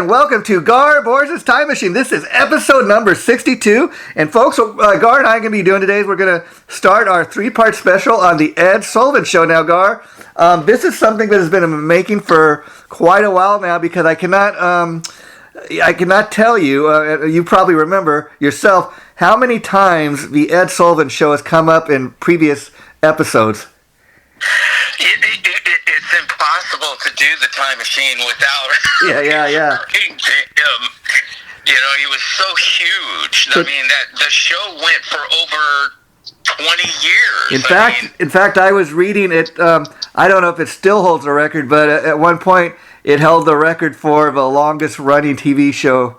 and welcome to Gar Borras' Time Machine. This is episode number 62. And folks, what Gar and I are going to be doing today is we're going to start our three-part special on the Ed Sullivan Show. Now, Gar, this is something that has been in the making for quite a while now because I cannot tell you, you probably remember yourself, how many times the Ed Sullivan Show has come up in previous episodes. It's impossible to do the Time Machine without Yeah. him. You know, he was so huge. I mean, that the show went for over 20 years. In fact, I was reading it. I don't know if it still holds the record, but at one point it held the record for the longest running TV show.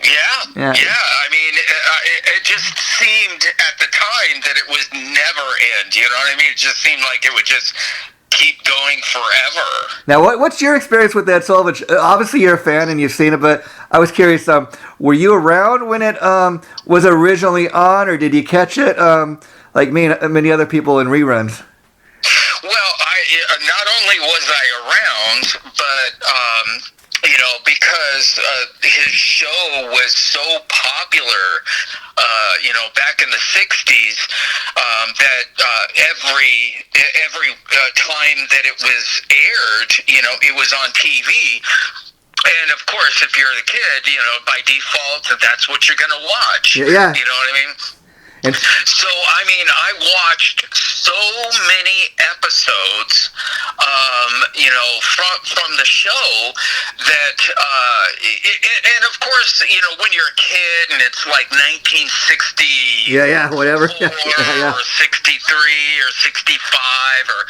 Yeah. I mean, it just seemed at the time that it was never end. You know what I mean? It just seemed like it would just keep going forever. Now, what's your experience with Ed Sullivan? Obviously, you're a fan and you've seen it, but I was curious. Were you around when it was originally on, or did you catch it like me and many other people in reruns? Well, not only was I around, but you know, because his show was so popular, you know, back in the 60s, that every time that it was aired, you know, it was on TV. And, of course, if you're the kid, you know, by default, that's what you're going to watch. Yeah. You know what I mean? So, I mean, I watched so many episodes, you know, from the show that, and of course, you know, when you're a kid and it's like 1960, whatever, or 63 or 65 or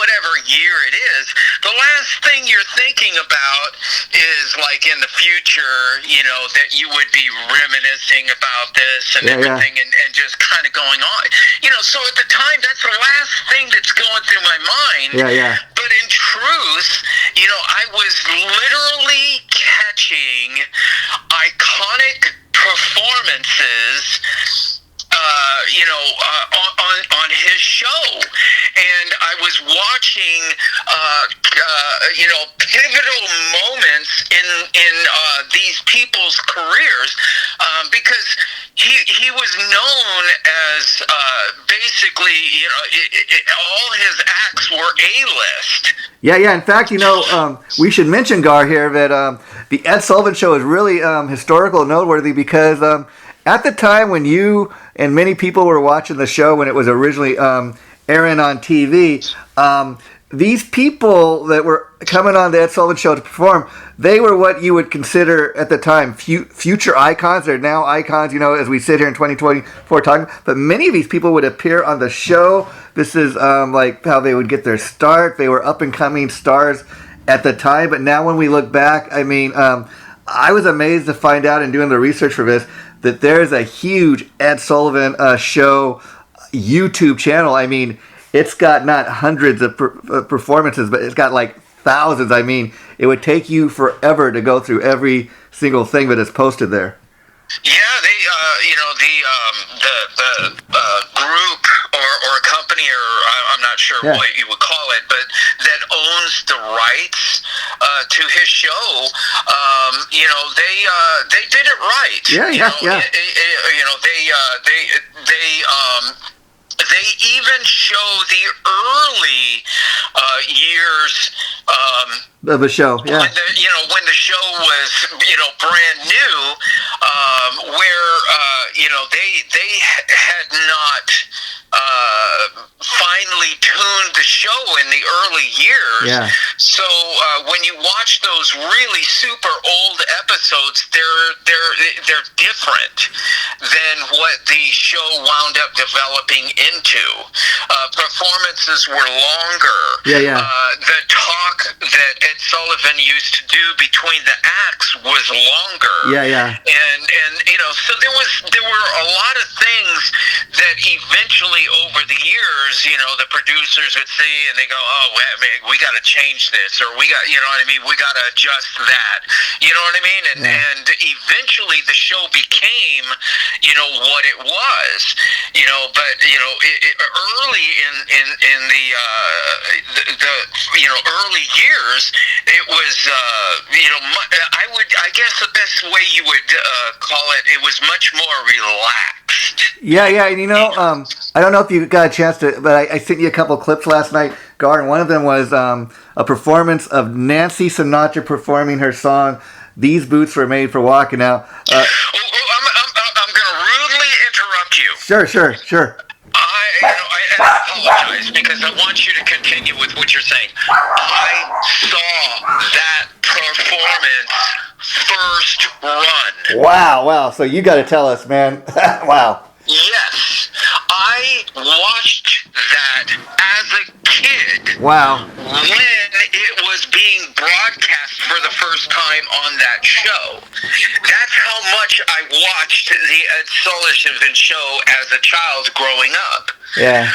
whatever year it is, the last thing you're thinking about is like in the future, you know, that you would be reminiscing about this and everything and just kind of going on, you know. So at the time, that's the last thing that's going through my mind. But in truth, you know, I was literally catching iconic performances, you know, on his show, and I was watching, you know, pivotal moments in these people's careers, because he was known as basically, you know, all his acts were A-list. Yeah. In fact, you know, we should mention, Gar, here that the Ed Sullivan Show is really historical and noteworthy because at the time when you and many people were watching the show when it was originally airing on TV, these people that were coming on the Ed Sullivan Show to perform, they were what you would consider at the time future icons. They're now icons, you know, as we sit here in 2024 talking. But many of these people would appear on the show. This is like how they would get their start. They were up-and-coming stars at the time. But now when we look back, I mean, I was amazed to find out in doing the research for this that there's a huge Ed Sullivan Show YouTube channel. I mean, it's got not hundreds of performances, but it's got like thousands. I mean, it would take you forever to go through every single thing that is posted there. Yeah, they, you know, the group or company, or I'm not sure what you would call it, but that owns the rights to his show, you know, they did it right. Yeah. You know, they even show the early years of the show, when the show was, you know, brand new, where you know, they had not finely tuned the show in the early years. So when you watch those really super old episodes, they're different than what the show wound up developing into. Performances were longer. The talk that Ed Sullivan used to do between the acts was longer. And you know, so there were a lot of things that eventually over the years, you know, the producers would see and they go, oh, man, we got to change this, or we got, you know what I mean, we got to adjust that, you know what I mean? And eventually the show became, what it was, but, early in the early years, it was, I guess the best way you would call it was much more relaxed. Yeah, and I don't know if you got a chance to, but I sent you a couple clips last night, Gar, and one of them was a performance of Nancy Sinatra performing her song, "These Boots Were Made for Walking." Now, I'm going to rudely interrupt you. Sure. I apologize because I want you to continue with what you're saying. I saw that performance first run. Wow. So you got to tell us, man. Wow. Yes. I watched that as a kid. Wow. When it was being broadcast for the first time on that show. That's how much I watched the Ed Sullivan Show as a child growing up. Yeah.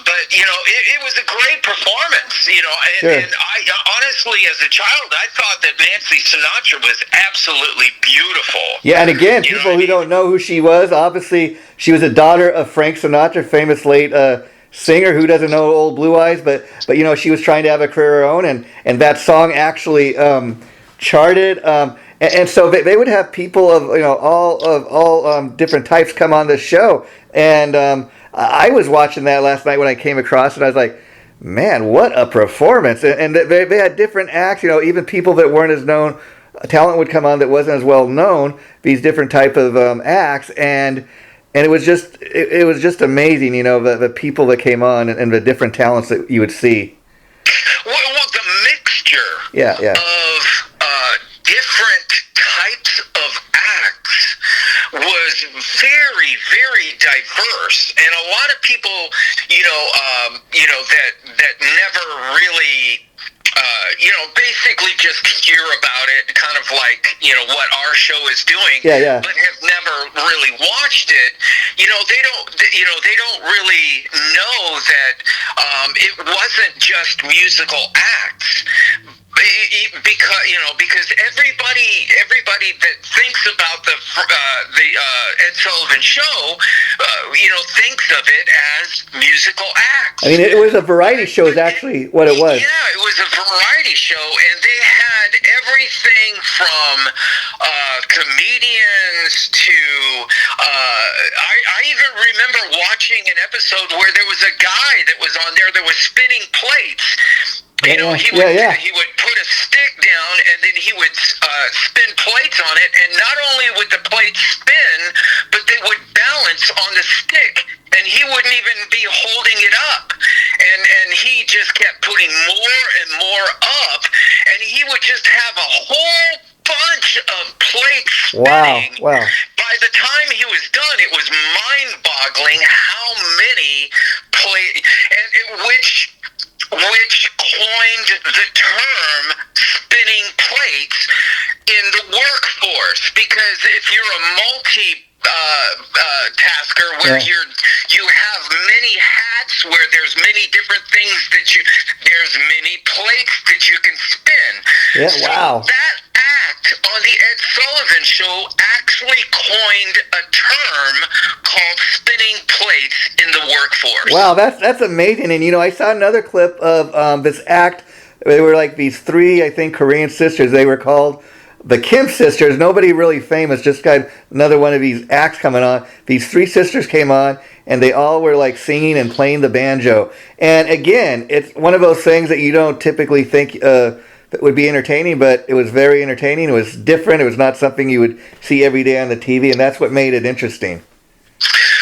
But, it was a great performance, Sure. And I honestly, as a child, I thought that Nancy Sinatra was absolutely beautiful. Yeah, and again, people who don't know who she was, obviously, she was a daughter of Frank Sinatra, famous late singer. Who doesn't know Old Blue Eyes? But she was trying to have a career of her own, and that song actually charted. And so they would have people of all different types come on the show, and I was watching that last night when I came across it. I was like, man, what a performance! And they had different acts. Even people that weren't as known, talent would come on that wasn't as well known. These different type of acts, and it was just amazing. The people that came on and the different talents that you would see. Well, the mixture. Of different types of acts was very, very diverse, and a lot of people, that never really, basically just hear about it, kind of like, what our show is doing, but have never really watched it. They don't really know that it wasn't just musical acts. Because everybody that thinks about the Ed Sullivan Show, thinks of it as musical acts. I mean, it was a variety show is actually what it was. Yeah, it was a variety show, and they had everything from comedians to I even remember watching an episode where there was a guy that was on there that was spinning plates. He would put a stick down and then he would spin plates on it, and not only would the plates spin, but they would balance on the stick, and he wouldn't even be holding it up. And he just kept putting more and more up, and he would just have a whole bunch of plates spinning. Wow. By the time he was done, it was mind-boggling how many plates, and which coined the term spinning plates in the workforce, because if you're a tasker where you have many hats, where there's many different things there's many plates that you can spin. So that act on the Ed Sullivan Show actually coined a term called spinning plates in the workforce. Wow, that's amazing. And I saw another clip of this act. They were like these three, I think, Korean sisters. They were called the Kim sisters. Nobody really famous, just got another one of these acts coming on. These three sisters came on, and they all were like singing and playing the banjo. And again, it's one of those things that you don't typically think that would be entertaining, but it was very entertaining. It was different. It was not something you would see every day on the TV, and that's what made it interesting.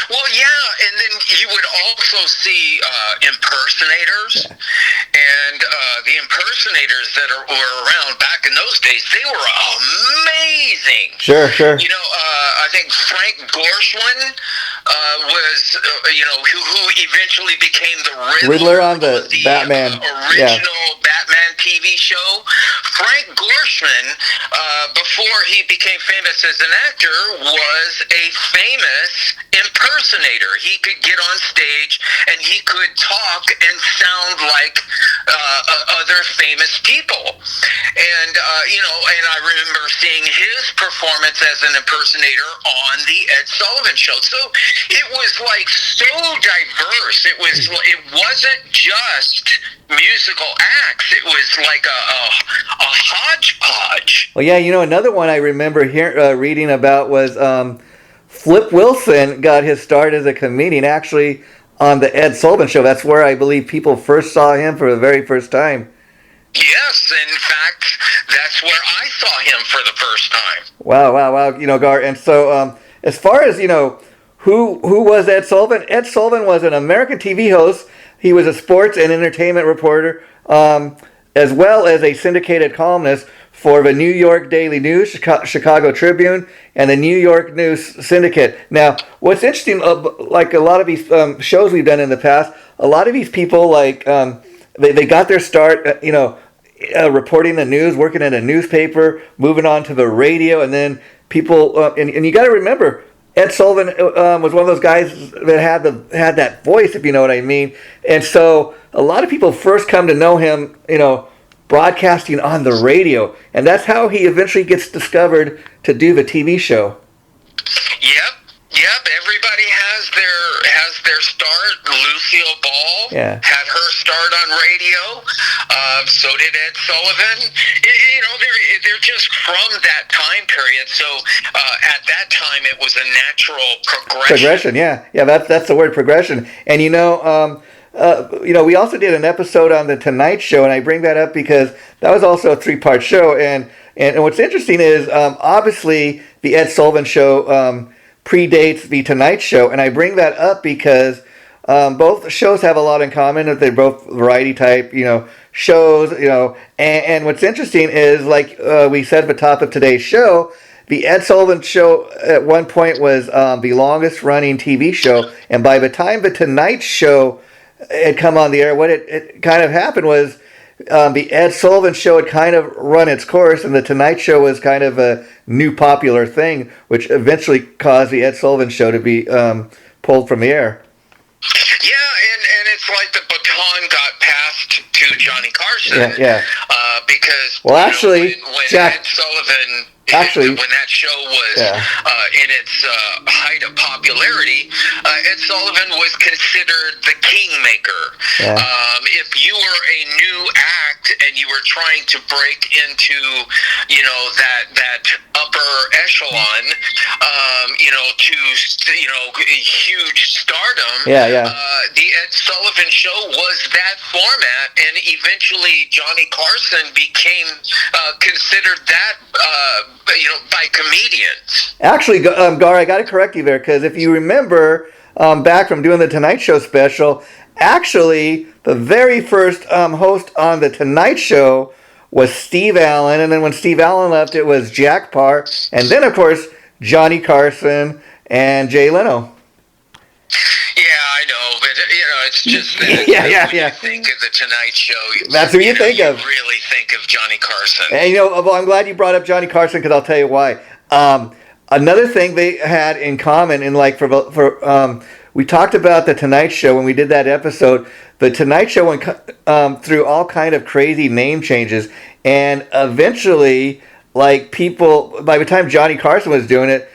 Well, yeah, and then you would also see impersonators, and the impersonators that were around back in those days, they were amazing. Sure. I think Frank Gorshin was, who eventually became the Riddler on the Batman. Original Batman TV show. Frank Gorsman, before he became famous as an actor, was a famous impersonator. He could get on stage and he could talk and sound like other famous people. And, and I remember seeing his performance as an impersonator on the Ed Sullivan Show. So it was like so diverse. It wasn't just musical acts. It was like a hodgepodge. Well, yeah, another one I remember reading about was Flip Wilson got his start as a comedian actually on the Ed Sullivan Show. That's where I believe people first saw him for the very first time. Yes, in fact, that's where I saw him for the first time. Wow, Gar. And so as far as, who was Ed Sullivan? Ed Sullivan was an American TV host. He was a sports and entertainment reporter, as well as a syndicated columnist for the New York Daily News, Chicago Tribune, and the New York News Syndicate. Now, what's interesting, like a lot of these shows we've done in the past, a lot of these people, like, they got their start, reporting the news, working in a newspaper, moving on to the radio, and then people, and you got to remember, Ed Sullivan was one of those guys that had that voice, if you know what I mean. And so a lot of people first come to know him, broadcasting on the radio, and that's how he eventually gets discovered to do the TV show. Yep. Everybody has their start. Lucille Ball had her start on radio. So did Ed Sullivan. They're just from that time period. So at that time, it was a natural progression. Yeah. That's the word, progression. And we also did an episode on the Tonight Show, and I bring that up because that was also a 3-part show. And what's interesting is obviously the Ed Sullivan Show predates the Tonight Show, and I bring that up because both shows have a lot in common. That they're both variety type, shows. And what's interesting is, like we said at the top of today's show, the Ed Sullivan Show at one point was the longest running TV show, and by the time the Tonight Show had come on the air, what it kind of happened was the Ed Sullivan Show had kind of run its course, and the Tonight Show was kind of a new popular thing, which eventually caused the Ed Sullivan Show to be pulled from the air. Yeah, and it's like the baton got passed to Johnny Carson. Yeah. Because actually, when Jack, Ed Sullivan. Actually, when that show was in its height of popularity, Ed Sullivan was considered the kingmaker. Yeah. If you were a new act and you were trying to break into, that upper echelon, to huge stardom, the Ed Sullivan Show was that format, and eventually Johnny Carson became considered that. By comedians. Actually, Gar, I got to correct you there, because if you remember back from doing the Tonight Show special, actually the very first host on the Tonight Show was Steve Allen, and then when Steve Allen left, it was Jack Parr, and then of course Johnny Carson and Jay Leno. Yeah, I know, but it's just that when you think of the Tonight Show, that's who you think of. You really think of Johnny Carson. And well, I'm glad you brought up Johnny Carson, because I'll tell you why. Another thing they had in common, we talked about the Tonight Show when we did that episode. The Tonight Show went through all kind of crazy name changes, and eventually, like, people, by the time Johnny Carson was doing it,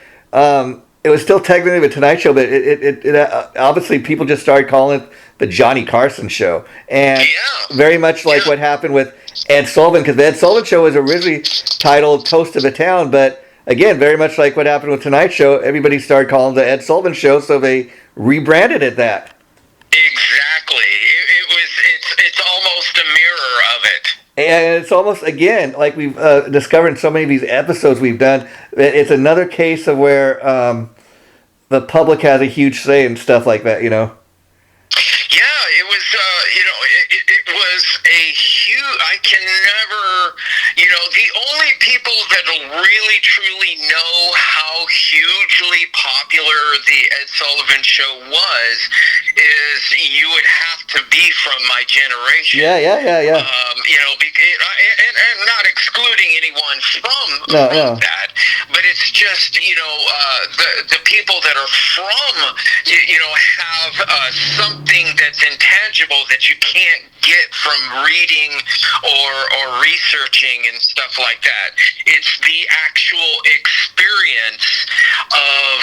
it was still technically the Tonight Show, but it obviously people just started calling it the Johnny Carson Show. And very much like what happened with Ed Sullivan, because the Ed Sullivan Show was originally titled Toast of the Town, but again, very much like what happened with Tonight Show, everybody started calling it the Ed Sullivan Show, so they rebranded it that. Exactly. It's almost a mirror of it. And it's almost, again, like we've discovered in so many of these episodes we've done, it's another case of where the public has a huge say in stuff like that, Yeah, it was, it was a huge, I can never, the only people that'll really truly know how hugely popular the Ed Sullivan Show was is you would have to be from my generation. Yeah. and not excluding anyone from that, but it's just, the people that are from, have something that's intangible that you can't get from reading or researching and stuff like that. It's the actual experience of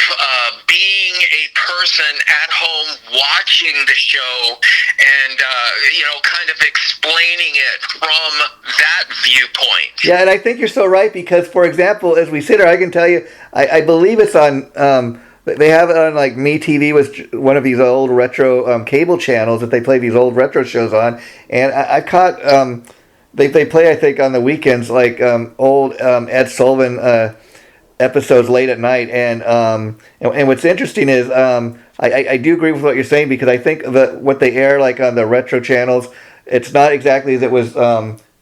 being a person at home watching the show and kind of explaining it from that viewpoint. Yeah, and I think you're so right because, for example, as we sit here, I can tell you, I believe it's on. They have it on like MeTV, was one of these old retro cable channels that they play these old retro shows on, and I caught they play, I think, on the weekends like old Ed Sullivan episodes late at night, and what's interesting is I do agree with what you're saying because I think what they air like on the retro channels, it's not exactly as it was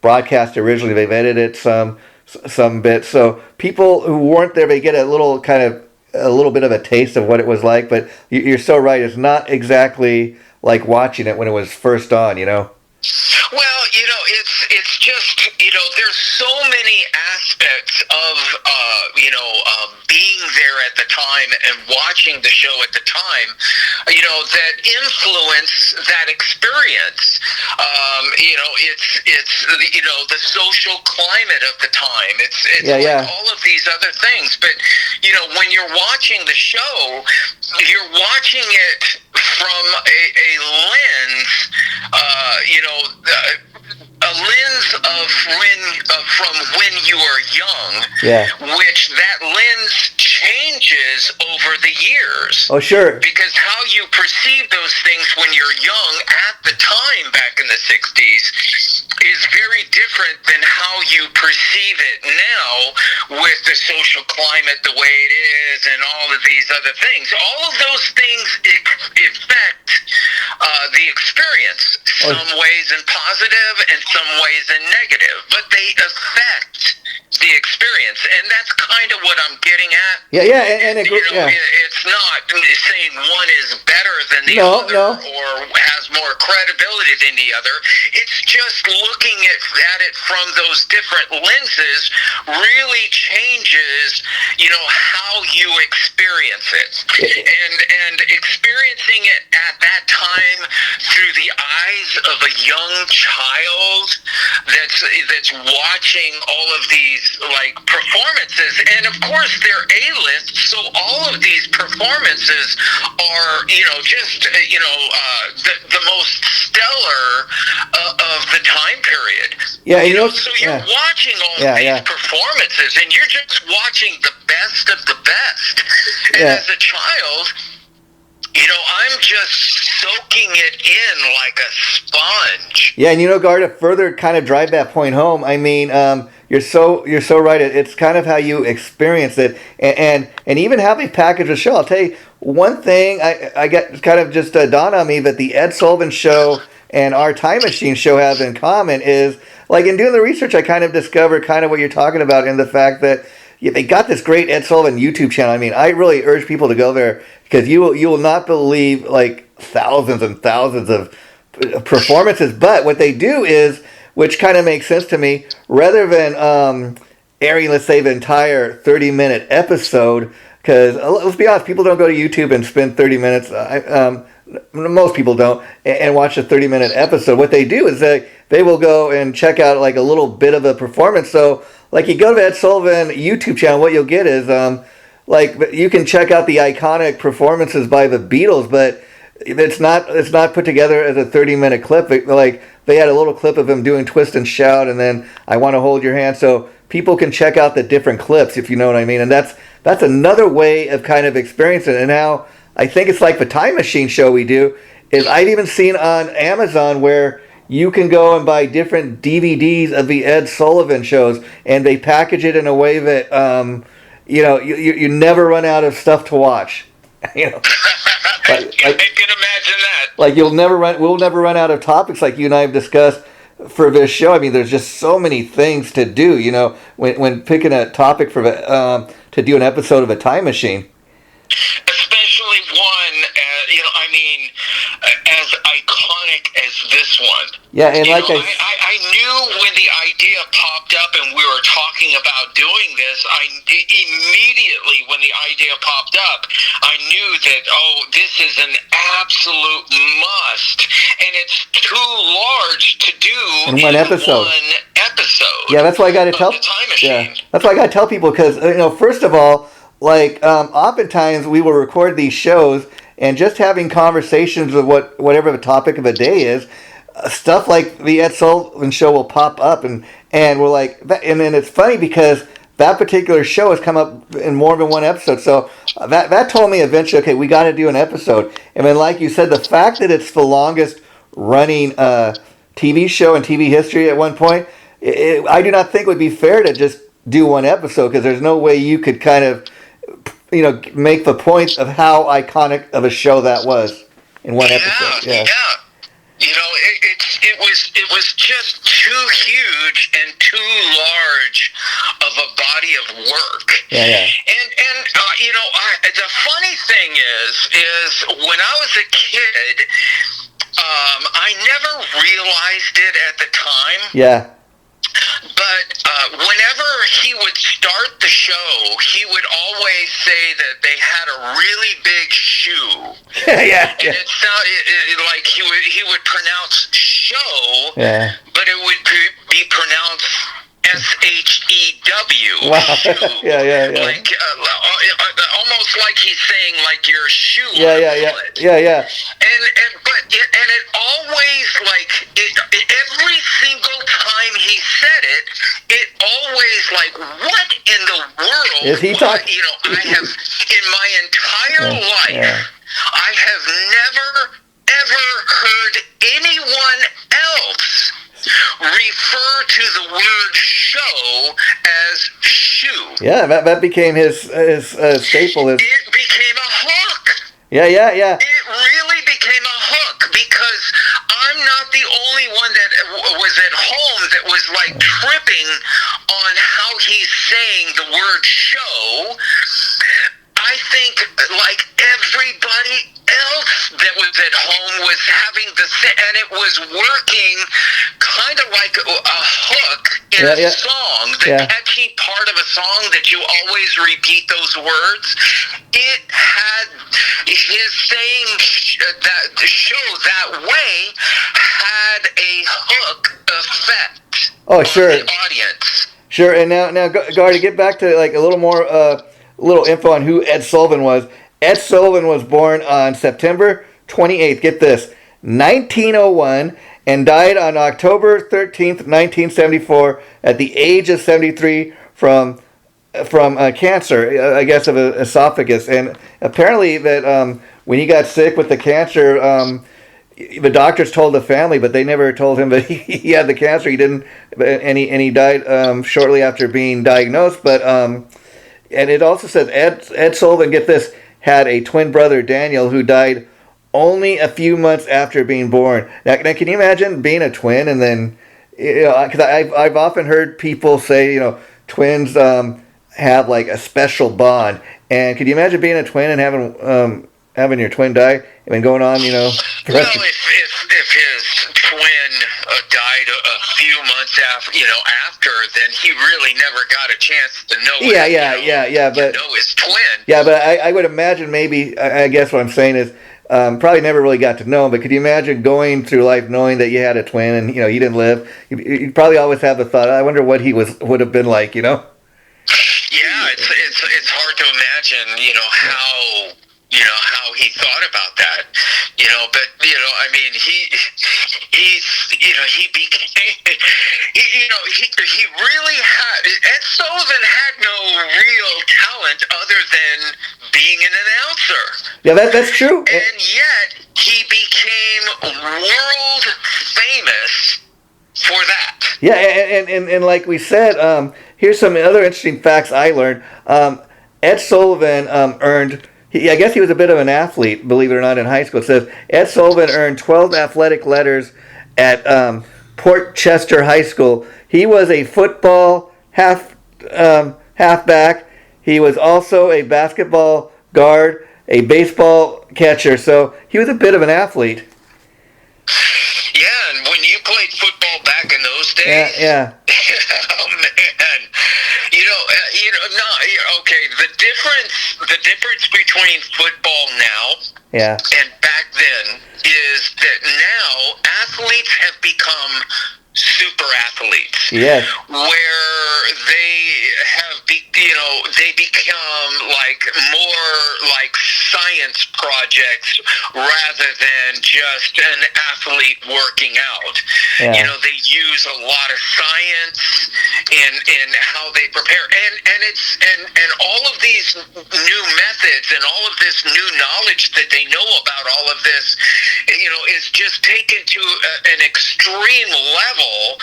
broadcast originally. They've edited some bits, so people who weren't there, they get a little bit of a taste of what it was like. But you're so right; it's not exactly like watching it when it was first on. Well, it's just, there's so many aspects of, being there at the time and watching the show at the time, that influence that experience. It's the social climate of the time. It's all of these other things. But, when you're watching the show, you're watching it from a lens, a lens of from when you are young, which that lens changes over the years. Oh, sure. Because how you perceive those things when you're young at the time back in the 60s is very different than how you perceive it now with the social climate the way it is and all of these other things. All of those things affect the experience, some ways in positive and some ways in negative, but they affect the experience, and that's kind of what I'm getting at. It's not saying one is better than the other or has more credibility than the other. It's just looking at it from those different lenses really changes, how you experience it, and experiencing it at that time through the eyes of a young child that's watching all of these like performances, and of course they're A-list, so all of these performances are the most stellar of the time period. So you're watching all of these performances, and you're just watching the best of the best. And as a child, I'm just soaking it in like a sponge. Yeah, and Gar, to further kind of drive that point home, I mean, you're so right. It's kind of how you experience it, and even how they package the show. I'll tell you one thing. I got kind of just dawned on me that the Ed Sullivan Show and our Time Machine show have in common is, like, in doing the research, I kind of discovered kind of what you're talking about in the fact that they got this great Ed Sullivan YouTube channel. I mean, I really urge people to go there because you will not believe like thousands and thousands of performances. But what they do is, which kind of makes sense to me, rather than airing, let's say, the entire 30-minute episode, because let's be honest, people don't go to YouTube and spend 30 minutes, most people don't, and watch a 30-minute episode. What they do is they will go and check out like a little bit of a performance. So like you go to Ed Sullivan YouTube channel, what you'll get is like you can check out the iconic performances by the Beatles, but it's not put together as a 30-minute clip. Like they had a little clip of him doing Twist and Shout, and then I Want to Hold Your Hand, so people can check out the different clips, if you know what I mean. And that's another way of kind of experiencing it. And now I think it's like the Time Machine show we do is I've even seen on Amazon where you can go and buy different DVDs of the Ed Sullivan shows, and they package it in a way that you never run out of stuff to watch. I can imagine that. Like we'll never run out of topics like you and I have discussed for this show. I mean, there's just so many things to do. When picking a topic for to do an episode of a Time Machine. Especially one, as as iconic as this one. Yeah, and I knew when the idea popped up and we were talking about doing this, immediately when the idea popped up, I knew that, this is an absolute must, and it's too large to do in one episode. Yeah, that's why I got to tell. Yeah, that's why I got to tell people, because first of all, like oftentimes we will record these shows, and just having conversations with whatever the topic of the day is, stuff like the Ed Sullivan Show will pop up, and we're like, and then it's funny because that particular show has come up in more than one episode. So that told me eventually, okay, we got to do an episode. And then, like you said, the fact that it's the longest running TV show in TV history at one point, I do not think it would be fair to just do one episode, because there's no way you could kind of, make the point of how iconic of a show that was in one episode. Yeah. It was just too huge and too large of a body of work. Yeah. And the funny thing is when I was a kid, I never realized it at the time. Yeah. But whenever he would start the show, he would always say that they had a really big shoe. Yeah. And it sounded like he would pronounce show, but it would be pronounced SHEW. Wow. Shoe. Yeah. Like almost like he's saying like your shoe. Yeah. And it always every single time he said it, it always what in the world is he talking? I have in my entire life, I have never ever heard anyone else refer to the word show as shoe. Yeah, that became his staple. It became a hook. Yeah. It really became a hook, because I'm not the only one that was at home that was tripping on how he's saying the word show. I think everybody else that was at home was having and it was working kind of like a hook in a song, the catchy part of a song that you always repeat those words. It had his saying that the show that way had a hook effect on the audience. Sure, and now Gar, to get back to a little more little info on who Ed Sullivan was. Ed Sullivan was born on September 28th, get this, 1901, and died on October 13th, 1974, at the age of 73 from cancer, I guess, of esophagus. And apparently that when he got sick with the cancer, the doctors told the family, but they never told him that he had the cancer. He didn't, and he died shortly after being diagnosed. But and it also says Ed Sullivan, get this, had a twin brother, Daniel, who died only a few months after being born. Now can you imagine being a twin? And then, because I've often heard people say, twins have a special bond. And could you imagine being a twin and having your twin die and then going on, Well, if his twin died a few months after, then he really never got a chance to know. But his twin. Yeah, but I would imagine maybe. I guess what I'm saying is, probably never really got to know him. But could you imagine going through life knowing that you had a twin and he didn't live? You probably always have the thought, I wonder what he would have been like. Yeah, it's hard to imagine. How he thought about that. But I mean, he became. He really had. Ed Sullivan had no real talent other than being an announcer. Yeah, that's true. And yet he became world famous for that. Yeah, and like we said, here's some other interesting facts I learned. Ed Sullivan earned. I guess he was a bit of an athlete, believe it or not, in high school. It says Ed Sullivan earned 12 athletic letters at Port Chester High School. He was a football halfback. He was also a basketball guard, a baseball catcher. So he was a bit of an athlete. days. Yeah. Oh man, okay. The difference between football now and back then is that now athletes have become super athletes. Yes. Where they become like more like science projects rather than just an athlete working out. Yeah. They use a lot of science in how they prepare, and all of these new methods and all of this new knowledge that they know about all of this, is just taken to an extreme level.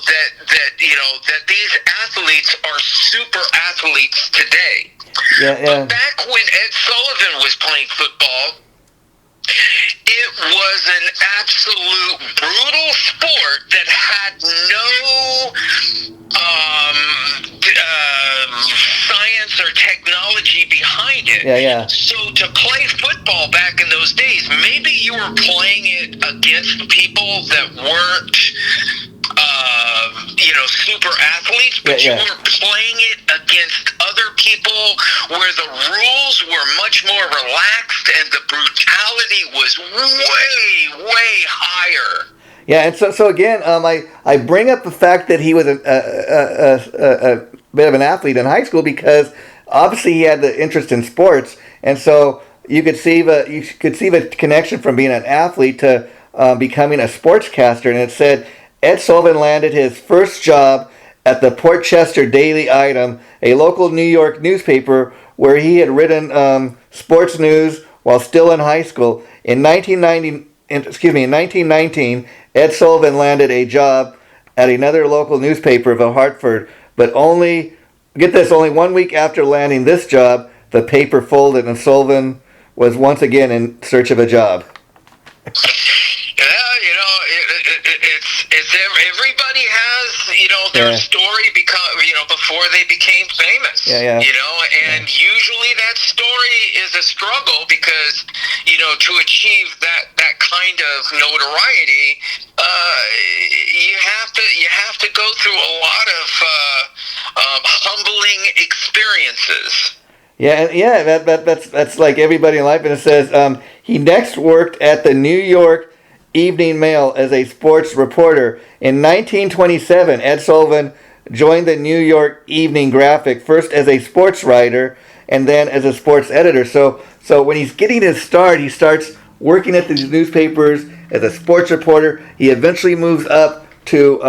That these athletes are super athletes today. But back when Ed Sullivan was playing football, it was an absolute brutal sport that had no science or technology behind it. So to play football back in those days, maybe you were playing it against people that weren't super athletes, but you were playing it against other people where the rules were much more relaxed and the brutality was way, way higher. Yeah, and so again, I bring up the fact that he was a bit of an athlete in high school because obviously he had the interest in sports, and so you could see the connection from being an athlete to becoming a sportscaster. And it said Ed Sullivan landed his first job at the Portchester Daily Item, a local New York newspaper where he had written sports news while still in high school. In 1919, Ed Sullivan landed a job at another local newspaper of Hartford, but only 1 week after landing this job, the paper folded and Sullivan was once again in search of a job. It's everybody has their story before they became famous. And usually that story is a struggle because to achieve that kind of notoriety, you have to go through a lot of humbling experiences. That's like everybody in life. And it says he next worked at the New York Evening Mail as a sports reporter. In 1927, Ed Sullivan joined the New York Evening Graphic, first as a sports writer and then as a sports editor. So when he's getting his start, he starts working at these newspapers as a sports reporter. He eventually moves up to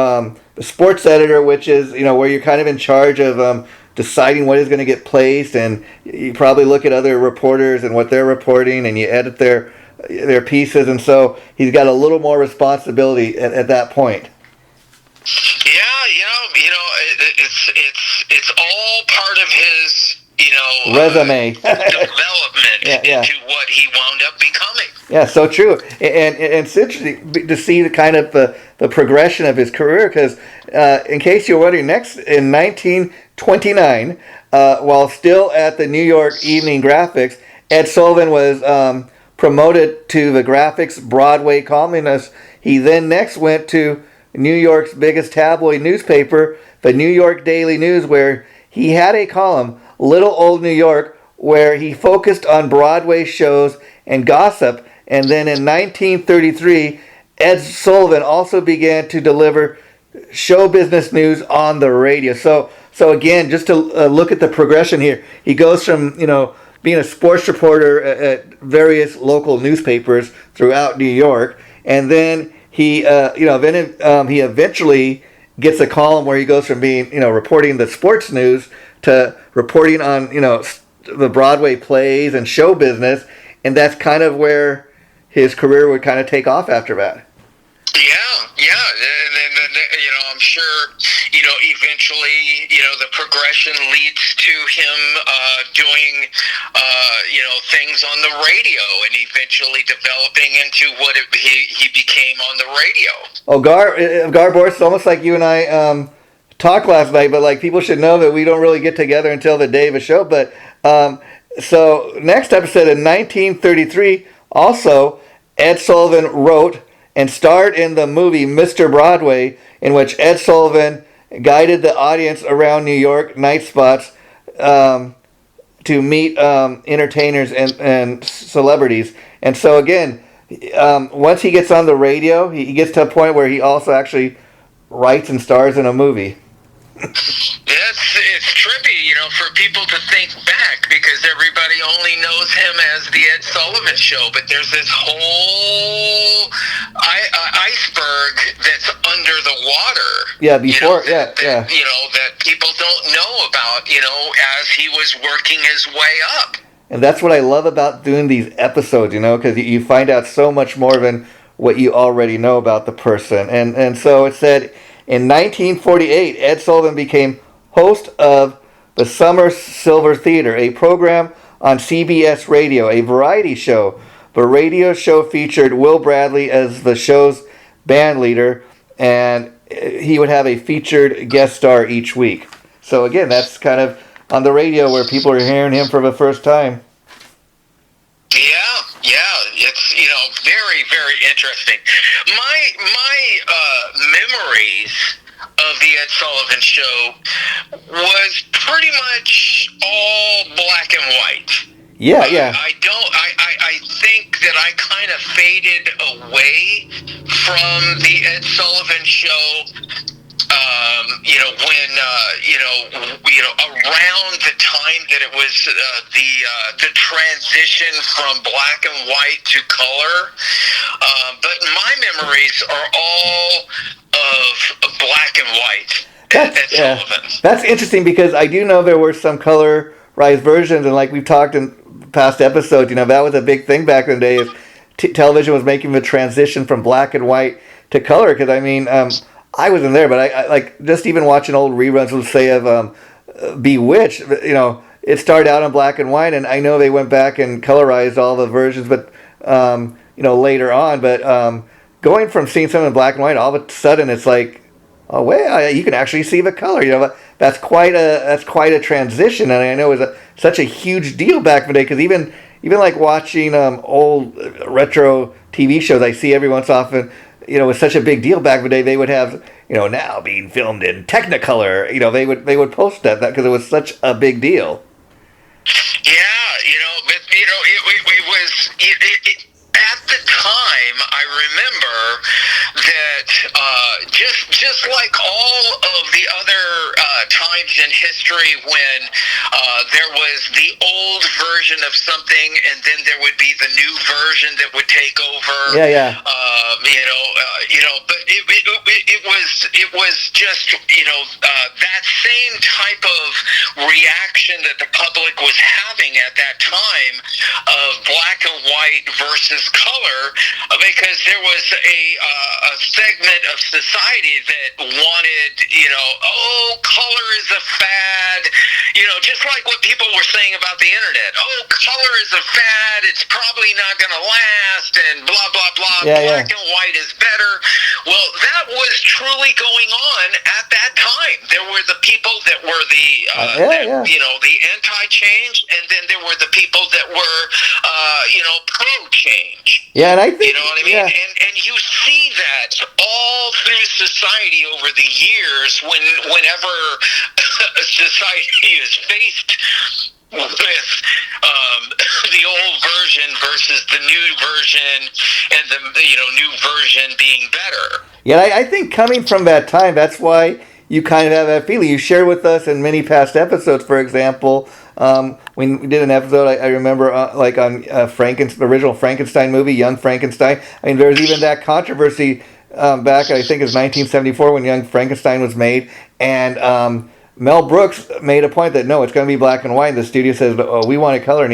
the sports editor, which is where you're kind of in charge of deciding what is going to get placed, and you probably look at other reporters and what they're reporting, and you edit their pieces, and so he's got a little more responsibility at that point. It's all part of his resume development into what he wound up becoming. Yeah, so true, and it's interesting to see the kind of the progression of his career, because in case you're wondering, next in 1929, while still at the New York Evening Graphics, Ed Sullivan was promoted to the Graphics Broadway columnist. He then next went to New York's biggest tabloid newspaper, the New York Daily News, where he had a column, Little Old New York, where he focused on Broadway shows and gossip. And then in 1933, Ed Sullivan also began to deliver show business news on the radio. So again, just to look at the progression here, he goes from being a sports reporter at various local newspapers throughout New York, and then he he eventually gets a column where he goes from being reporting the sports news to reporting on the Broadway plays and show business, and that's kind of where his career would kind of take off after that. I'm sure eventually the progression leads to him doing things on the radio and eventually developing into what he became on the radio. Oh, Gar Borras, it's almost like you and I talked last night, but like people should know that we don't really get together until the day of a show. But so next episode in 1933, also Ed Sullivan wrote and starred in the movie Mr. Broadway, in which Ed Sullivan guided the audience around New York night spots to meet entertainers and celebrities. And so again, once he gets on the radio, he gets to a point where he also actually writes and stars in a movie. It's trippy, for people to think back, because everybody only knows him as the Ed Sullivan Show, but there's this whole iceberg that's under the water. Yeah, before, that people don't know about, as he was working his way up. And that's what I love about doing these episodes, because you find out so much more than what you already know about the person. And so it said, in 1948, Ed Sullivan became host of the Summer Silver Theater, a program on CBS Radio, a variety show. The radio show featured Will Bradley as the show's band leader, and he would have a featured guest star each week. So again, that's kind of on the radio where people are hearing him for the first time. Yeah, it's very, very interesting. My memories of the Ed Sullivan Show was pretty much all black and white. Yeah. I think that I kind of faded away from the Ed Sullivan Show. Around the time that it was the transition from black and white to color, but my memories are all of black and white. That's interesting, because I do know there were some colorized versions, and like we've talked in past episodes, that was a big thing back in the day. Is television was making the transition from black and white to color. Because I wasn't there, but I like just even watching old reruns, let's say, of Bewitched. It started out in black and white, and I know they went back and colorized all the versions, but later on. But going from seeing something in black and white, all of a sudden it's like, oh wait, you can actually see the color. That's quite a transition, and I know it was such a huge deal back in the day. Because even like watching old retro TV shows, I see every once often. It was such a big deal back in the day. They would have, now being filmed in Technicolor. They would post that because it was such a big deal. Yeah, but it was at the time. I remember that just like all of the other times in history when there was the old version of something, and then there would be the new version that would take over. Yeah. But it was just that same type of reaction that the public was having at that time of black and white versus color, because there was a segment of society that wanted, color is a fad, just like what people were saying about the internet. Oh, color is a fad, it's probably not going to last, and blah, blah, blah. Black and white is better. Well, that was truly going on at that time. There were the people that were the anti-change, and then there were the people that were, pro-change. Yeah, and I think... You know what I mean? Yeah. And you see that all through society over the years whenever society is faced with the old version versus the new version, and the new version being better. Yeah, I think coming from that time, that's why you kind of have that feeling. You shared with us in many past episodes, for example, when we did an episode, I remember like on the original Frankenstein movie, Young Frankenstein. I mean, there was even that controversy back, I think it was 1974 when Young Frankenstein was made, and Mel Brooks made a point that no, it's going to be black and white. And the studio says, "Oh, we want a color," and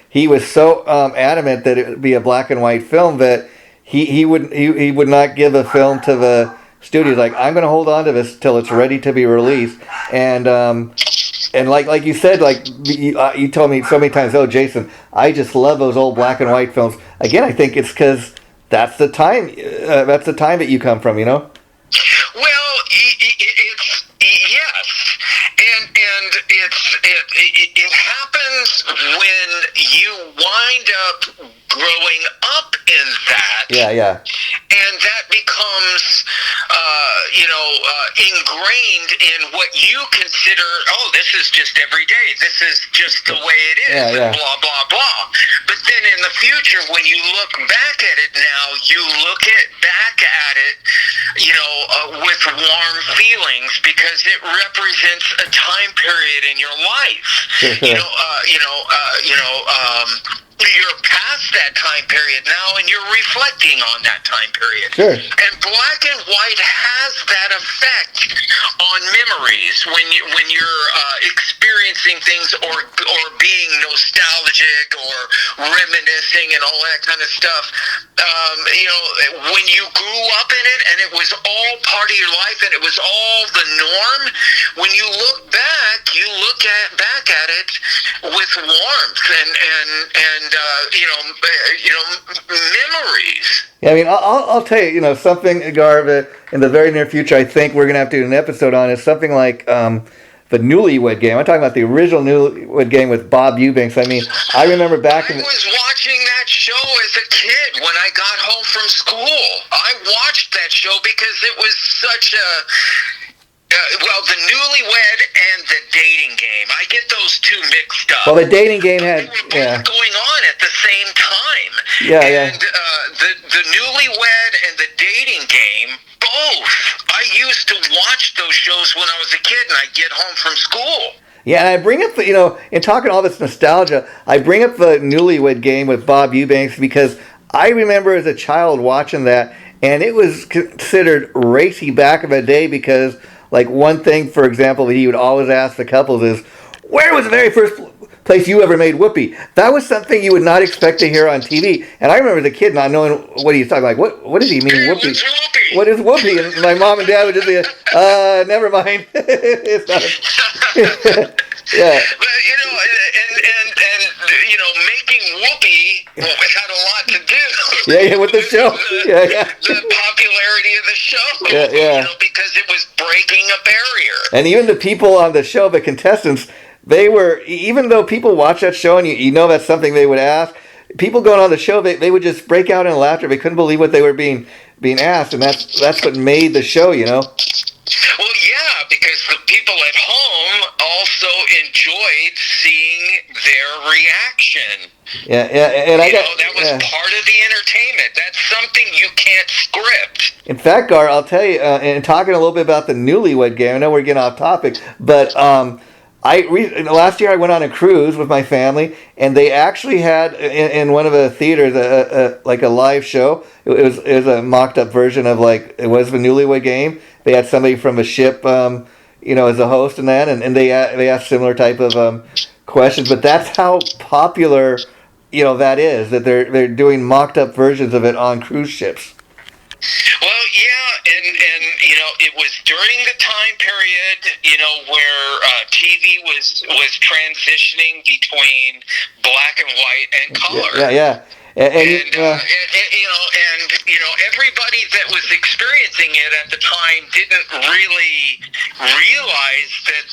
he was so adamant that it would be a black and white film that he would not give a film to the studio. Like, I'm going to hold on to this till it's ready to be released. And like you said, like you told me so many times, oh, Jason, I just love those old black and white films. Again, I think it's because that's the time. That's the time that you come from, Well, it's yes, and it happens when you wind up growing up in that. Yeah. And that becomes, ingrained in what you consider, this is just every day. This is just the way it is, Yeah. blah, blah, blah. But then in the future, when you look back at it now, you look back at it, with warm feelings because it represents a time period in your life. You're past that time period now, and you're reflecting on that time period. Sure. And black and white has that effect on memories when you're experiencing things or being nostalgic or reminiscing and all that kind of stuff. When you grew up in it and it was all part of your life and it was all the norm, when you look back, back at it with warmth and memories. Yeah, I mean, I'll tell you, something, Gar, in the very near future, I think we're going to have to do an episode on is something like the Newlywed Game. I'm talking about the original Newlywed Game with Bob Eubanks. I mean, I remember back I was watching that show as a kid when I got home from school. I watched that show because it was such a... the Newlywed and the Dating Game. I get those two mixed up. Well, the Dating Game had... They were both going on at the same time. Yeah. And the Newlywed and the Dating Game, both. I used to watch those shows when I was a kid and I'd get home from school. Yeah, and I bring up, in talking all this nostalgia, I bring up the Newlywed Game with Bob Eubanks because I remember as a child watching that, and it was considered racy back in the day because... Like one thing, for example, that he would always ask the couples is, where was the very first place you ever made whoopee? That was something you would not expect to hear on TV. And I remember as a kid not knowing what he's talking, like, what does he mean, whoopee? What is whoopee? And my mom and dad would just say, never mind. It's not. Yeah. But, making whoopee had a lot to do. Yeah, with the show. The popularity of the show. Yeah. Because it was breaking a barrier. And even the people on the show, the contestants, they were, even though people watch that show and you know that's something they would ask, people going on the show, they would just break out in laughter. They couldn't believe what they were being asked, and that's what made the show, Well, yeah, because the people at home also enjoyed seeing their reaction. Yeah, and that was part of the entertainment. That's something you can't script. In fact, Gar, I'll tell you, and talking a little bit about the Newlywed Game, I know we're getting off topic, but last year I went on a cruise with my family, and they actually had in one of the theaters like a live show. It was a mocked up version of it was the Newlywed Game. They had somebody from a ship, as a host and that, and they asked similar type of questions. But that's how popular, that is, that they're doing mocked up versions of it on cruise ships. Well, yeah, and it was during the time period, where TV was transitioning between black and white and color. Yeah. And everybody that was experiencing it at the time didn't really realize that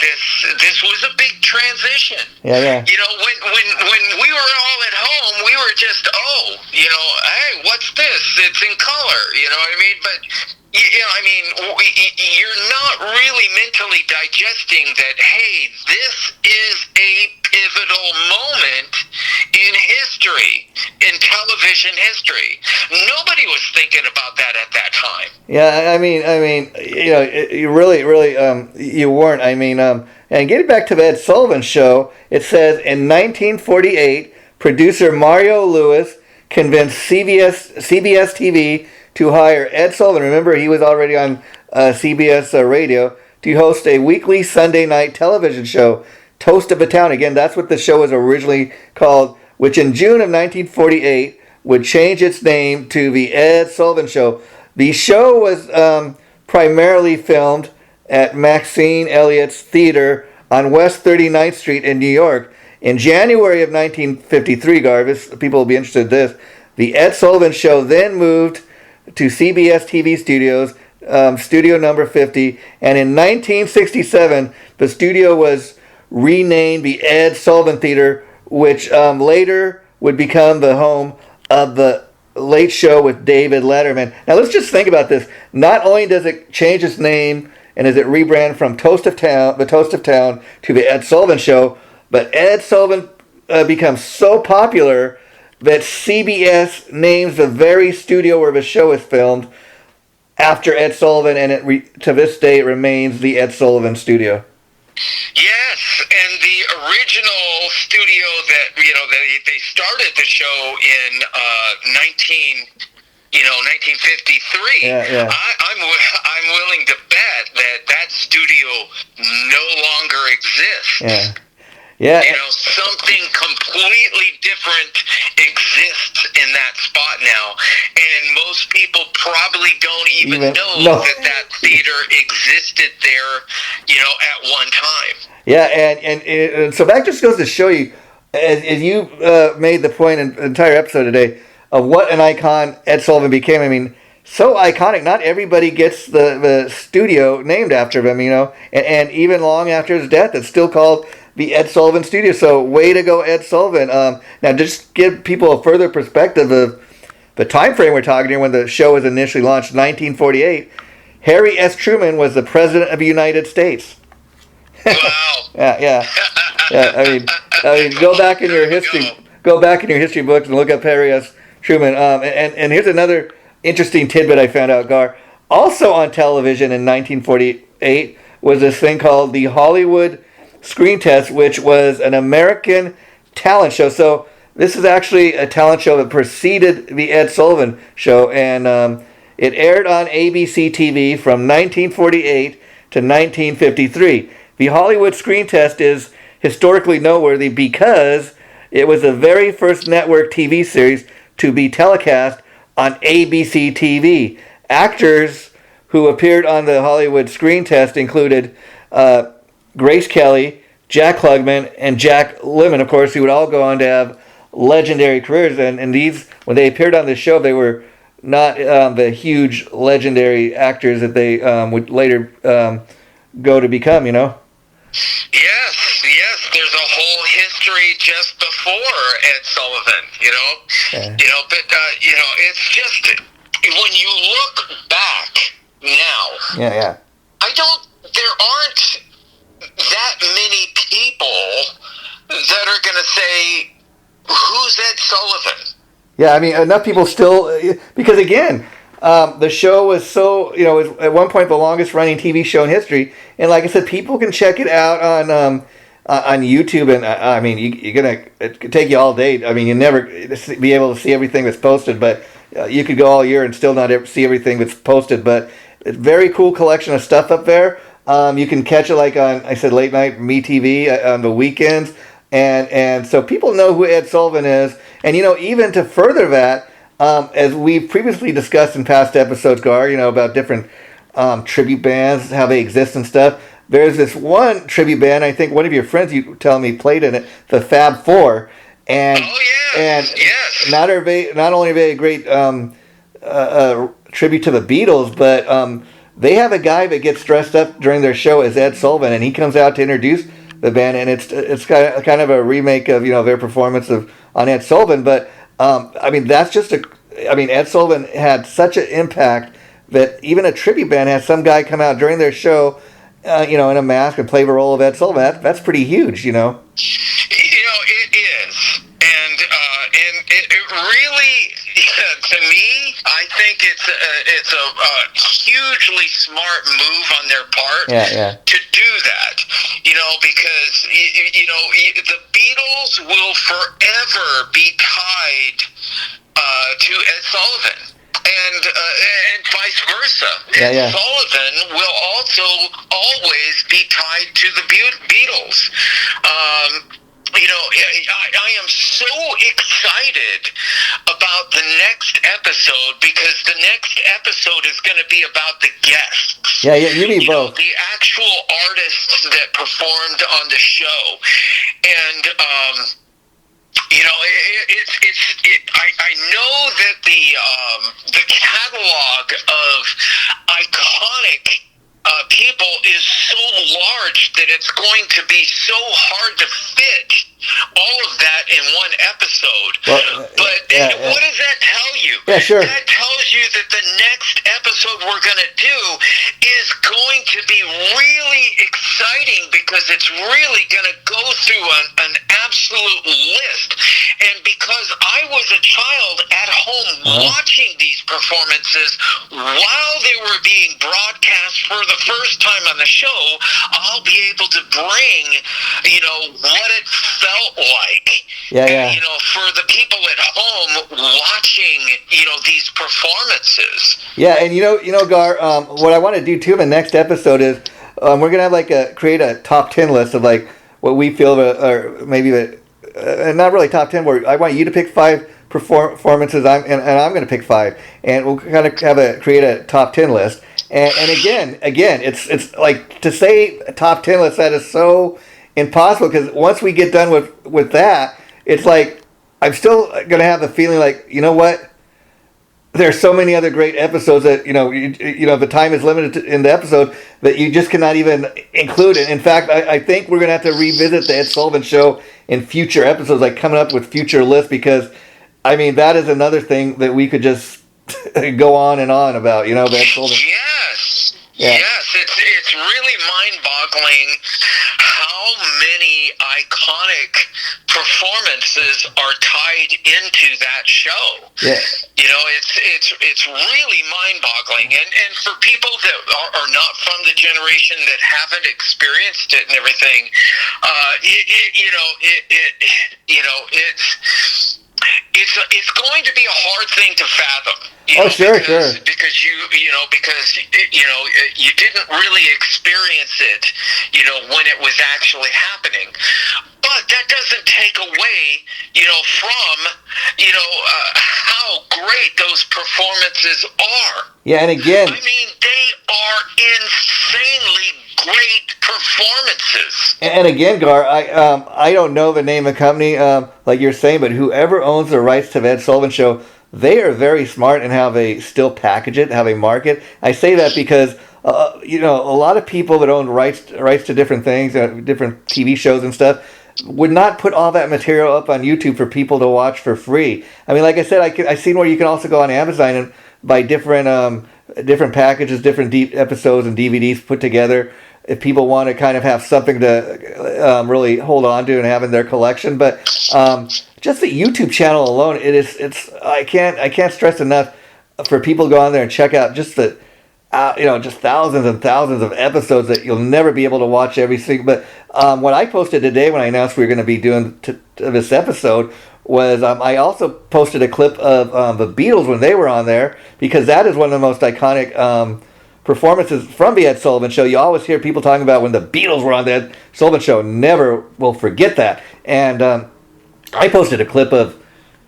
this was a big transition. Yeah. When we were all at home, we were just, hey, what's this? It's in color, you know what I mean? But you're not really mentally digesting that, hey, this is a pivotal moment in history, in television history. Nobody was thinking about that at that time. Yeah, you really, you weren't. And getting back to the Ed Sullivan Show, it says, in 1948, producer Mario Lewis convinced CBS TV to hire Ed Sullivan. Remember, he was already on CBS radio, to host a weekly Sunday night television show, Toast of a Town. Again, that's what the show was originally called, which in June of 1948 would change its name to the Ed Sullivan Show. The show was primarily filmed at Maxine Elliott's Theater on West 39th Street in New York. In January of 1953, Garvis, people will be interested in this, the Ed Sullivan Show then moved to CBS TV studios, studio number 50, and in 1967, the studio was renamed the Ed Sullivan Theater, which later would become the home of the Late Show with David Letterman. Now let's just think about this. Not only does it change its name and does it rebrand from the Toast of Town to the Ed Sullivan Show, but Ed Sullivan becomes so popular that CBS names the very studio where the show is filmed after Ed Sullivan, and to this day it remains the Ed Sullivan Studio. Yes, and the original studio that they started the show in 1953. Yeah. I'm willing to bet that studio no longer exists. Yeah. Yeah. Something completely different exists in that spot now, and most people probably don't even know that theater existed there, at one time. Yeah, and so that just goes to show you, as you made the point in the entire episode today, of what an icon Ed Sullivan became. I mean, so iconic. Not everybody gets the studio named after him, and even long after his death, it's still called the Ed Sullivan Studio. So way to go, Ed Sullivan. Now, just give people a further perspective of the time frame we're talking here when the show was initially launched, 1948. Harry S. Truman was the President of the United States. Wow. Yeah. I mean, go back in your history books and look up Harry S. Truman. And here's another interesting tidbit I found out, Gar. Also on television in 1948 was this thing called the Hollywood Screen Test, which was an American talent show. So this is actually a talent show that preceded the Ed Sullivan Show, and it aired on ABC TV from 1948 to 1953. The Hollywood Screen Test is historically noteworthy because it was the very first network TV series to be telecast on ABC TV. Actors who appeared on the Hollywood Screen Test included Grace Kelly, Jack Klugman, and Jack Lemmon, of course, who would all go on to have legendary careers. And these, when they appeared on this show, they were not the huge legendary actors that they would later go to become, Yes, there's a whole history just before Ed Sullivan, but it's just, when you look back now, there aren't that many people that are going to say, who's Ed Sullivan? Yeah, I mean, enough people still, because again, the show was so, was at one point the longest running TV show in history, and like I said, people can check it out on YouTube, and I mean, it could take you all day. I mean, you never be able to see everything that's posted, but you could go all year and still not see everything that's posted. But it's a very cool collection of stuff up there. You can catch it like on, I said, late night MeTV on the weekends, and so people know who Ed Sullivan is, and even to further that. As we've previously discussed in past episodes, Gar, about different tribute bands, how they exist and stuff. There's this one tribute band, I think one of your friends, you tell me, played in it, the Fab Four. And, yes. Not only are they a great tribute to the Beatles, but they have a guy that gets dressed up during their show as Ed Sullivan, and he comes out to introduce the band, and it's kind of a remake of their performance on Ed Sullivan, but I mean, Ed Sullivan had such an impact that even a tribute band has some guy come out during their show, in a mask and play the role of Ed Sullivan. That's pretty huge, It is, and it really, to me, I think it's a hugely smart move on their part to do that. Because the Beatles will forever be tied to Ed Sullivan, and vice versa. Ed Sullivan will also always be tied to the Beatles. I am so excited about the next episode because the next episode is going to be about the guests. Yeah, you mean both. The actual artists that performed on the show. And, I know that the catalog of iconic people is so large that it's going to be so hard to fit all of that in one episode. Well, but what does that tell you? Yeah, sure. That tells you that the next episode we're going to do is going to be really exciting, because it's really going to go through an absolute list. And because I was a child at home watching these performances while they were being broadcast for the first time on the show, I'll be able to bring, what it felt like. Yeah. And, for the people at home watching, these performances. Yeah, and Gar, what I want to do too in the next episode is we're gonna have create a top 10 list of what we feel, or maybe not really top 10. Where I want you to pick 5 performances, and I'm going to pick 5, and we'll kind of create a top 10 list. And again, it's like, to say a top 10 list, that is so impossible, because once we get done with that, it's like I'm still going to have the feeling like, you know what? There's so many other great episodes that the time is limited in the episode that you just cannot even include it. In fact, I think we're going to have to revisit the Ed Sullivan Show in future episodes, like coming up with future lists, because that is another thing that we could just go on and on about. The Ed Sullivan. Yes. Yeah. Yes, it's really mind-boggling how many iconic performances are tied into that show. Yeah. It's really mind-boggling, and for people that are not from the generation that haven't experienced it and everything, it's going to be a hard thing to fathom. Sure. Because you didn't really experience it, when it was actually happening. But that doesn't take away, from, how great those performances are. Yeah, and again, they are insanely great performances. And again, Gar, I don't know the name of the company, like you're saying, but whoever owns the rights to the Ed Sullivan Show, they are very smart in how they still package it, how they market. I say that because a lot of people that own rights to different things, different TV shows and stuff, would not put all that material up on YouTube for people to watch for free. Like I said, I've seen where you can also go on Amazon and buy different packages, different episodes and DVDs put together, if people want to kind of have something to really hold on to and have in their collection. But just the YouTube channel alone, I can't stress enough for people to go on there and check out just the just thousands and thousands of episodes that you'll never be able to watch every single. But what I posted today when I announced we were going to be doing this episode was I also posted a clip of the Beatles when they were on there, because that is one of the most iconic performances from the Ed Sullivan Show. You always hear people talking about when the Beatles were on the Ed Sullivan Show. Never will forget that. And I posted a clip of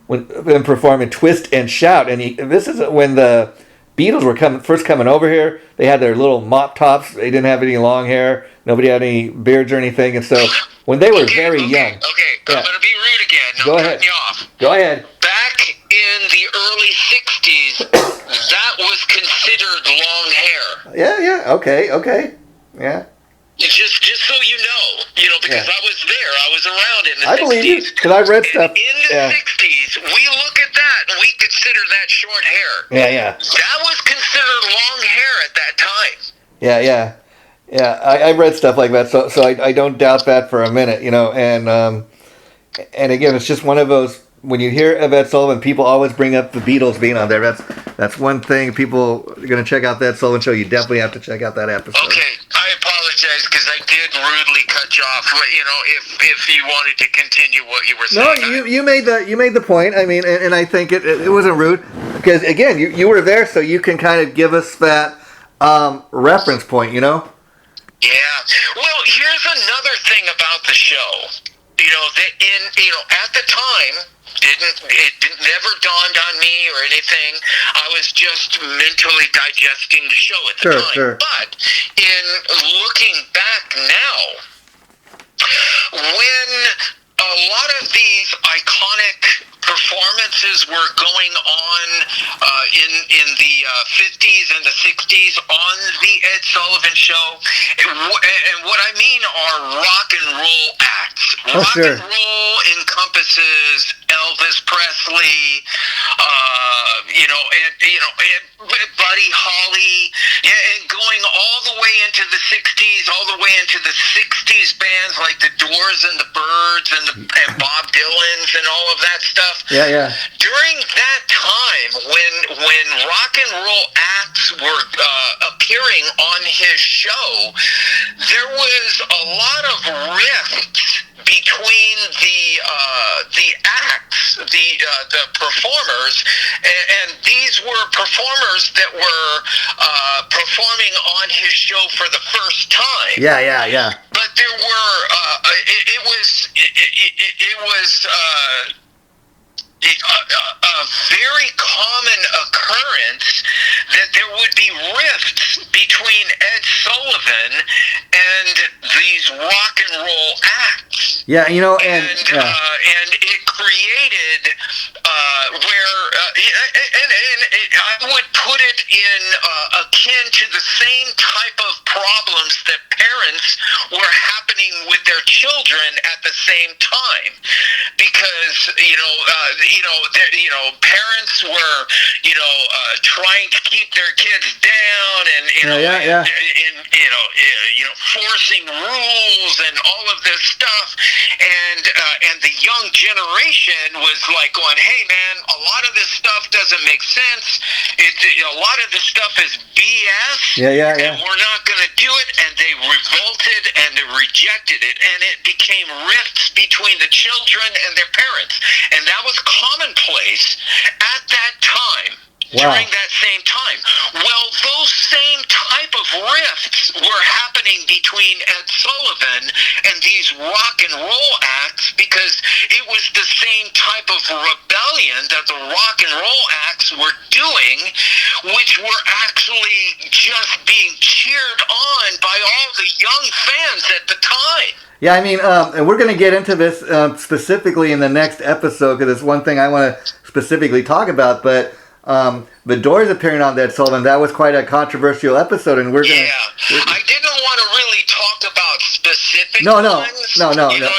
them performing Twist and Shout. And this is when the Beatles were first coming over here. They had their little mop tops. They didn't have any long hair. Nobody had any beards or anything. And so when they were very young. Okay, I'm going to be rude again. Go ahead. You off. Go ahead. Back in the early 60s, that was considered long hair. Yeah. Okay. Yeah. Just so you know, because I was there. I was around in the 60s. I believe you, because I read stuff. In the 60s, we look at that and we consider that short hair. Yeah. That was considered long hair at that time. Yeah. I read stuff like that, so I don't doubt that for a minute, and again, it's just one of those, when you hear of Ed Sullivan, people always bring up the Beatles being on there. That's one thing. People are going to check out the Ed Sullivan Show. You definitely have to check out that episode. Okay, I apologize because I did rudely cut you off. If you wanted to continue what you were saying. No, you made the point. And I think it wasn't rude, because again, you were there, so you can kind of give us that reference point. Yeah. Well, here's another thing about the show. At the time, it never dawned on me or anything. I was just mentally digesting the show at the time. Sure. But in looking back now, when a lot of these iconic performances were going on in the 50s and the 60s on the Ed Sullivan Show. And what I mean are rock and roll acts. Rock and roll encompasses Elvis Presley, and Buddy Holly, and going all the way into the 60s, all the way into the 60s bands like the Doors and the Byrds and Bob Dylan's and all of that stuff. Yeah. During that time, when rock and roll acts were appearing on his show, there was a lot of rifts between the acts, the performers, and these were performers that were performing on his show for the first time. Yeah. But there were it was a very common occurrence that there would be rifts between Ed Sullivan and these rock and roll acts. Yeah, and it created where I would put it in akin to the same type of problems that parents were happening with their children at the same time, because parents were trying to keep their kids down and forcing rules and all of this stuff, and the young generation was like going, hey man, a lot of this stuff doesn't make sense. A lot of this stuff is BS. Yeah. And we're not going to do it. And they revolted and they rejected it, and it became rifts between the children and their parents, and that was commonplace at that time. Wow. During that same time. Well, those same type of rifts were happening between Ed Sullivan and these rock and roll acts, because it was the same type of rebellion that the rock and roll acts were doing, which were actually just being cheered on by all the young fans at the time. Yeah, I mean, and we're going to get into this specifically in the next episode, because it's one thing I want to specifically talk about, but the Doors appearing on Ed Sullivan, that was quite a controversial episode, and we're going to... I didn't want to really talk about specific No. ones. No.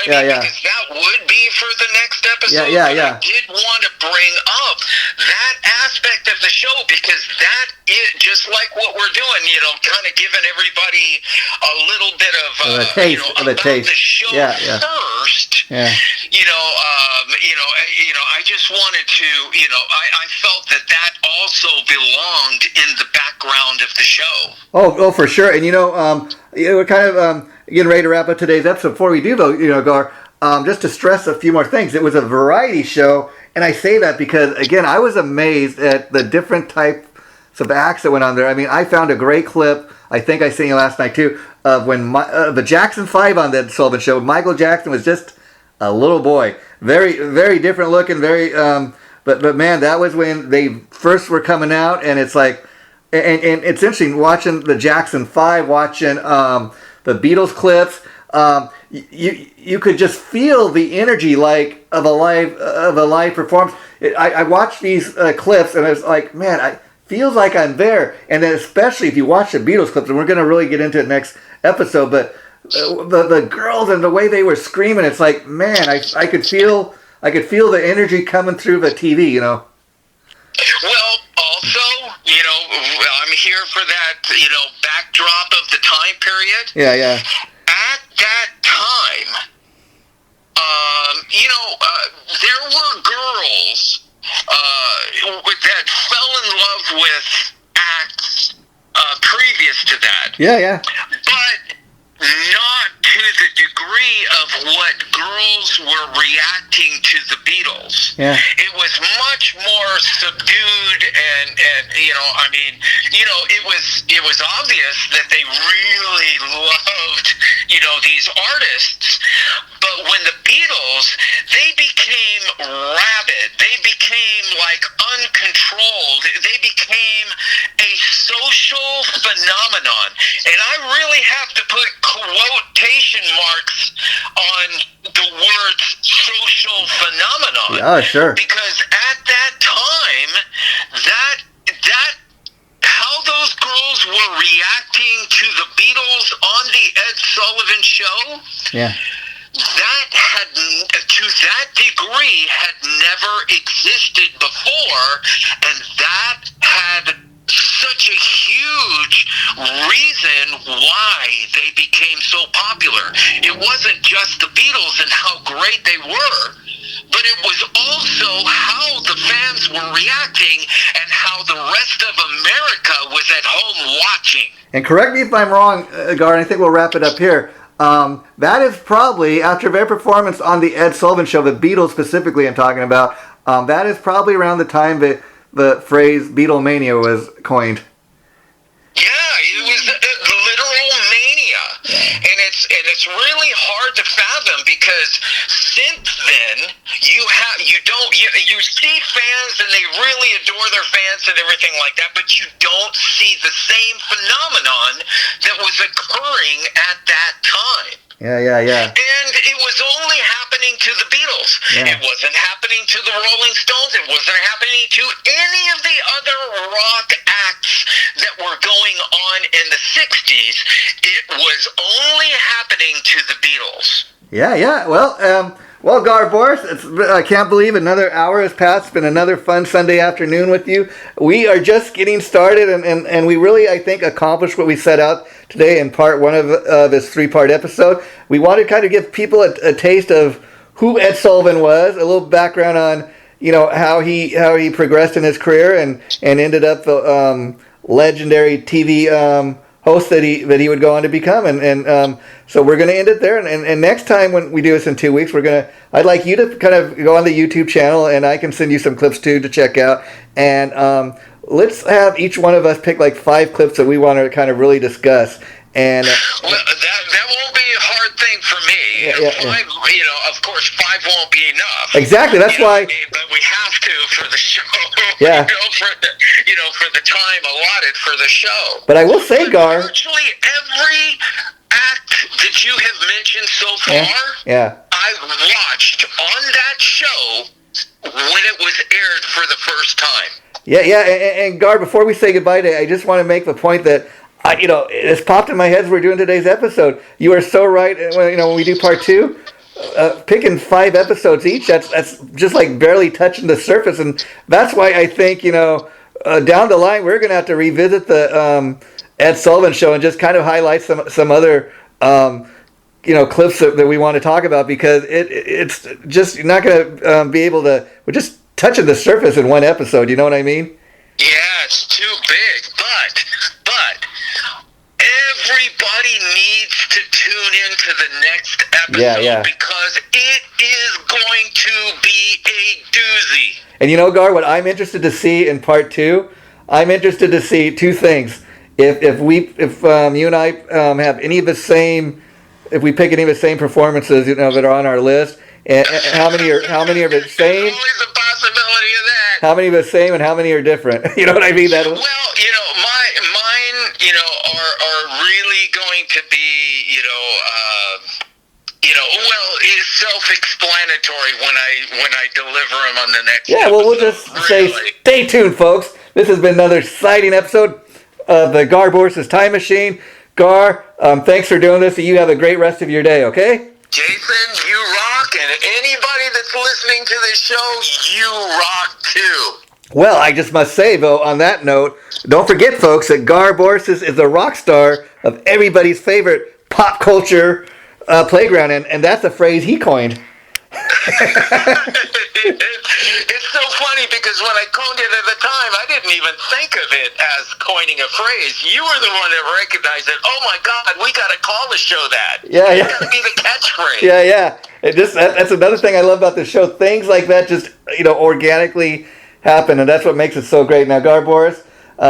Yeah. Because that would be for the next episode. Yeah. I did want to bring up that aspect of the show, because that is just like what we're doing, kind of giving everybody a little bit of the taste. The show first. Yeah. I just wanted to, I felt that also belonged in the background of the show. Oh, for sure. And we're kind of getting ready to wrap up today's episode. Before we do, though, Gar, just to stress a few more things. It was a variety show, and I say that because, again, I was amazed at the different types of acts that went on there. I mean, I found a great clip, I think I seen it last night too, of when the Jackson 5 on the Ed Sullivan Show. Michael Jackson was just a little boy. Very, very different looking, very... But man, that was when they first were coming out, and it's like... And it's interesting watching the Jackson 5, watching the Beatles clips. You could just feel the energy of a live performance. I watched these clips, and it's like, man, feels like I'm there. And then especially if you watch the Beatles clips, and we're going to really get into it next episode, but the girls and the way they were screaming, it's like, man, I could feel the energy coming through the TV, Well, also, I'm here for that, backdrop of the time period. Yeah. At that time, there were girls that fell in love with acts previous to that. Yeah. But not to the degree of what girls were reacting to the Beatles. Yeah. It was much more subdued, and it was obvious that they really loved, these artists. But when the Beatles, they became rabid. They became like uncontrolled. They became a social phenomenon. And I really have to put quotation marks on the words Oh, sure. Because at that time, that how those girls were reacting to the Beatles on the Ed Sullivan Show. Yeah. That had, to that degree, had never existed before, and that had such a huge reason why they became so popular. It wasn't just the Beatles and how great they were, but it was also how the fans were reacting and how the rest of America was at home watching. And correct me if I'm wrong, Gar, and I think we'll wrap it up here. That is probably, after their performance on the Ed Sullivan Show, the Beatles specifically I'm talking about, that is probably around the time that the phrase Beatlemania was coined. Yeah, it was a literal mania. Yeah. And it's really hard to fathom because since then you see fans and they really adore their fans and everything like that, but you don't see the same phenomenon that was occurring at that time. Yeah. And it was only happening to the Beatles. Yeah. It wasn't happening to the Rolling Stones. It wasn't happening to any of the other rock acts that were going on in the 60s. It was only happening to the Beatles. Yeah. Well, Gar Borras, I can't believe another hour has passed. It's been another fun Sunday afternoon with you. We are just getting started, and we really, I think, accomplished what we set out today in part one of this 3-part episode. We wanted to kind of give people a taste of who Ed Sullivan was, a little background on, how he progressed in his career and ended up the legendary TV host that he would go on to become, and so we're going to end it there. And next time when we do this in 2 weeks, I'd like you to kind of go on the YouTube channel, and I can send you some clips too to check out. And let's have each one of us pick like 5 clips that we want to kind of really discuss. And well, that won't be a hard thing for me. Yeah. 5, of course, 5 won't be enough. Exactly. That's why. But we have to for the show. Yeah. For the time allotted for the show. But I will say, Gar, virtually every act that you have mentioned so far, I've watched on that show when it was aired for the first time. Yeah. And Gar, before we say goodbye today, I just want to make the point that it's popped in my head as we're doing today's episode. You are so right. When we do part 2, picking 5 episodes each, that's just like barely touching the surface, and that's why I think down the line we're gonna have to revisit the Ed Sullivan Show and just kind of highlight some other clips that we want to talk about, because it's just you're not gonna be able to. We're just touching the surface in one episode. You know what I mean? Yeah, it's too big, but everybody needs to tune into the next episode because it is going to be a doozy. And Gar, what I'm interested to see in part 2, I'm interested to see 2 things. If you and I have any of the same, if we pick any of the same performances that are on our list, and how many are the same? There's always a possibility of that. How many are the same and how many are different? You know what I mean? Well, mine, are really going to be, is self-explanatory when I deliver them on the next episode. Well, we'll just say stay tuned, folks. This has been another exciting episode of the Gar Borras' Time Machine. Gar, thanks for doing this. You have a great rest of your day, okay? Jason, you rock, and anybody that's listening to this show, you rock too. Well, I just must say, though, on that note, don't forget, folks, that Gar Borras is the rock star of everybody's favorite pop culture playground, and that's a phrase he coined. It's so funny because when I coined it at the time, I didn't even think of it as coining a phrase. You were the one that recognized it. Oh my God, we got to call the show that. Yeah. It's got to be the catchphrase. Yeah. That's another thing I love about the show. Things like that just organically happen, and that's what makes it so great. Now, Gar Borras,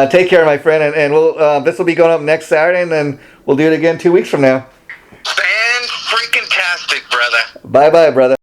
take care, my friend, and we'll this will be going up next Saturday, and then we'll do it again 2 weeks from now. Fan-freaking-tastic, brother. Bye-bye, brother.